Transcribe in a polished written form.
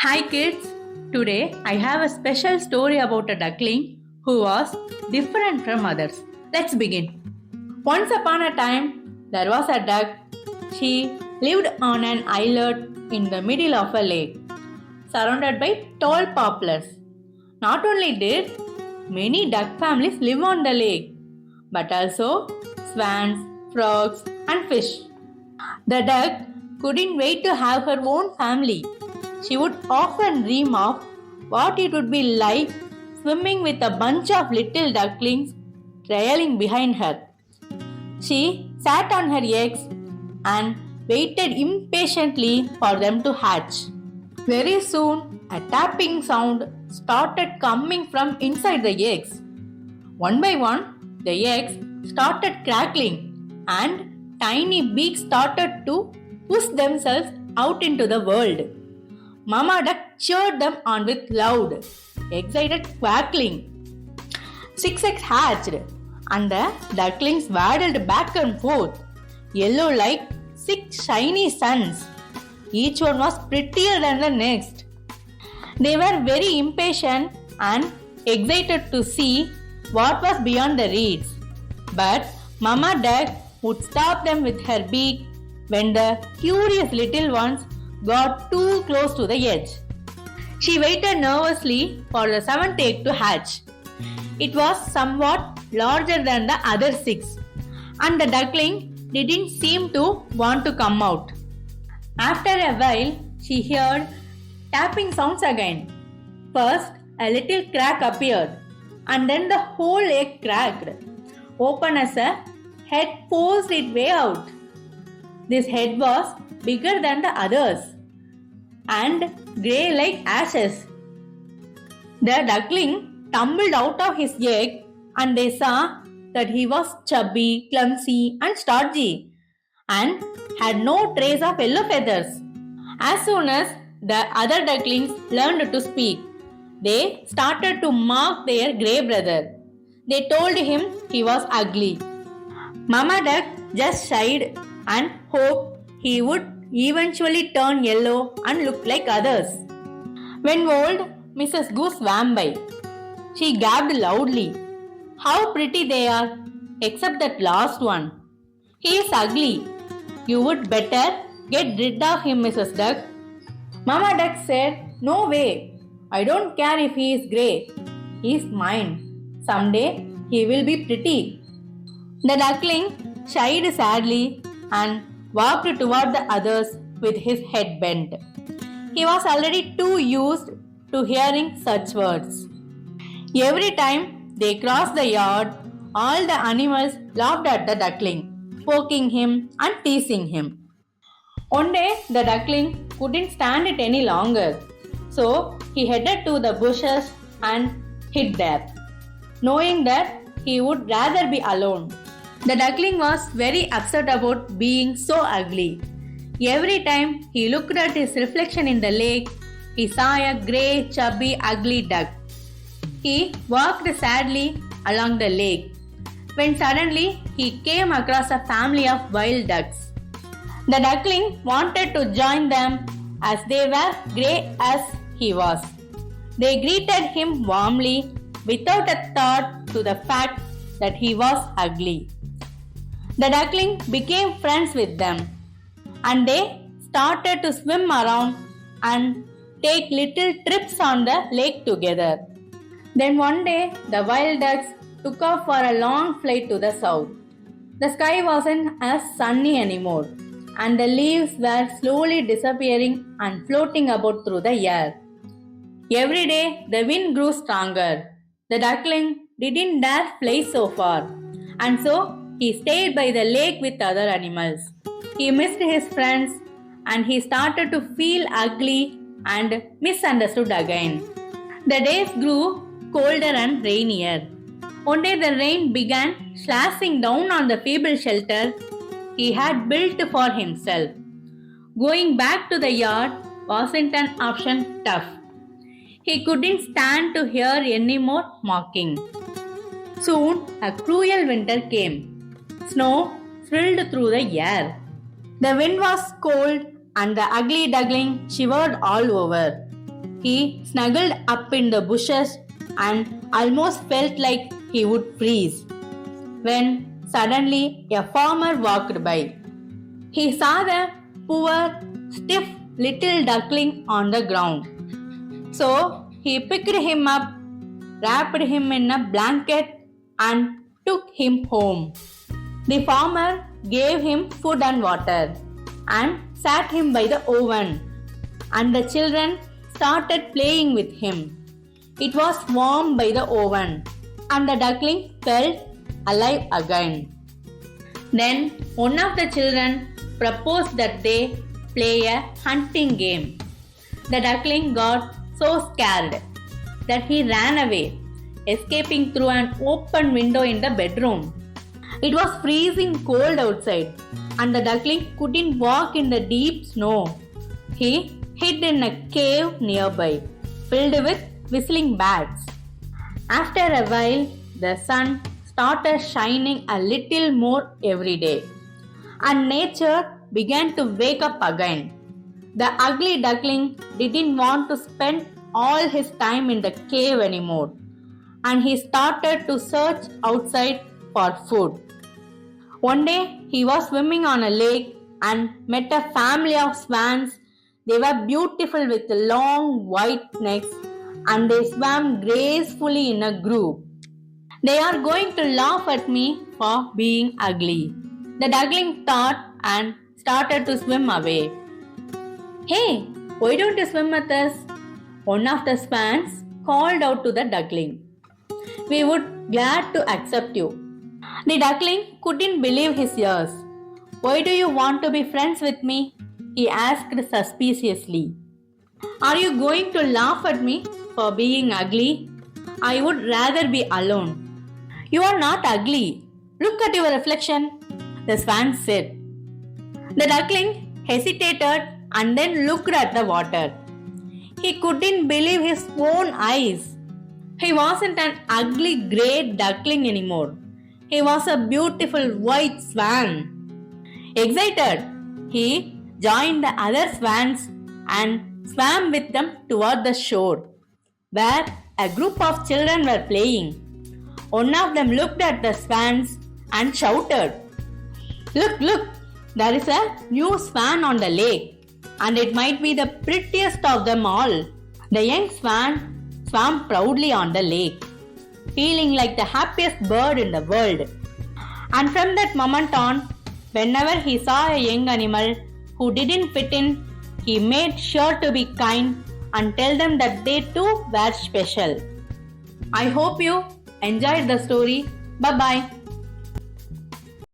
Hi kids! Today I have a special story about a duckling who was different from others. Let's begin. Once upon a time, there was a duck. She lived on an islet in the middle of a lake, surrounded by tall poplars. Not only did many duck families live on the lake, but also swans, frogs, and fish. The duck couldn't wait to have her own family. She would often dream of what it would be like swimming with a bunch of little ducklings trailing behind her. She sat on her eggs and waited impatiently for them to hatch. Very soon, a tapping sound started coming from inside the eggs. One by one, the eggs started crackling and tiny beaks started to push themselves out into the world. Mama duck cheered them on with loud, excited quackling. 6 eggs hatched, and the ducklings waddled back and forth, yellow like 6 shiny suns. Each one was prettier than the next. They were very impatient and excited to see what was beyond the reeds. But Mama duck would stop them with her beak when the curious little ones got too close to the edge. She waited nervously for the 7th egg to hatch. It was somewhat larger than the other 6, and the duckling didn't seem to want to come out. After a while, she heard tapping sounds again. First, a little crack appeared, and then the whole egg cracked, open as a head forced its way out. This head was bigger than the others and grey like ashes. The duckling tumbled out of his egg and they saw that he was chubby, clumsy and stodgy and had no trace of yellow feathers. As soon as the other ducklings learned to speak, they started to mock their grey brother. They told him he was ugly. Mama duck just sighed and hoped he would eventually turn yellow and look like others. When old Mrs. Goose swam by, she gabbled loudly. How pretty they are, except that last one. He is ugly. You would better get rid of him, Mrs. Duck. Mama Duck said, No way. I don't care if he is grey. He is mine. Someday he will be pretty. The duckling shied sadly and walked toward the others with his head bent. He was already too used to hearing such words. Every time they crossed the yard, all the animals laughed at the duckling, poking him and teasing him. One day, the duckling couldn't stand it any longer, so he headed to the bushes and hid there, knowing that he would rather be alone. The duckling was very upset about being so ugly. Every time he looked at his reflection in the lake, he saw a grey, chubby, ugly duck. He walked sadly along the lake when suddenly he came across a family of wild ducks. The duckling wanted to join them as they were grey as he was. They greeted him warmly without a thought to the fact that he was ugly. The duckling became friends with them and they started to swim around and take little trips on the lake together. Then one day, the wild ducks took off for a long flight to the south. The sky wasn't as sunny anymore and the leaves were slowly disappearing and floating about through the air. Every day, the wind grew stronger. The duckling didn't dare fly so far, and so he stayed by the lake with other animals. He missed his friends and he started to feel ugly and misunderstood again. The days grew colder and rainier. One day the rain began slashing down on the feeble shelter he had built for himself. Going back to the yard wasn't an option tough. He couldn't stand to hear any more mocking. Soon a cruel winter came. Snow thrilled through the air. The wind was cold and the ugly duckling shivered all over. He snuggled up in the bushes and almost felt like he would freeze. When suddenly a farmer walked by. He saw the poor, stiff little duckling on the ground. So he picked him up, wrapped him in a blanket, and took him home. The farmer gave him food and water and sat him by the oven, and the children started playing with him. It was warm by the oven, and the duckling felt alive again. Then one of the children proposed that they play a hunting game. The duckling got so scared that he ran away, escaping through an open window in the bedroom. It was freezing cold outside, and the duckling couldn't walk in the deep snow. He hid in a cave nearby, filled with whistling bats. After a while, the sun started shining a little more every day, and nature began to wake up again. The ugly duckling didn't want to spend all his time in the cave anymore, and he started to search outside for food. One day he was swimming on a lake and met a family of swans. They were beautiful with long white necks, and they swam gracefully in a group. They are going to laugh at me for being ugly, the duckling thought, and started to swim away. Hey, why don't you swim with us? One of the swans called out to the duckling. We would glad to accept you. The duckling couldn't believe his ears. Why do you want to be friends with me? He asked suspiciously. Are you going to laugh at me for being ugly? I would rather be alone. You are not ugly. Look at your reflection, the swan said. The duckling hesitated and then looked at the water. He couldn't believe his own eyes. He wasn't an ugly grey duckling anymore. He was a beautiful white swan. Excited, he joined the other swans and swam with them toward the shore, where a group of children were playing. One of them looked at the swans and shouted, Look, look, there is a new swan on the lake, and it might be the prettiest of them all. The young swan swam proudly on the lake, feeling like the happiest bird in the world. And from that moment on, whenever he saw a young animal who didn't fit in, he made sure to be kind and tell them that they too were special. I hope you enjoyed the story. Bye-bye.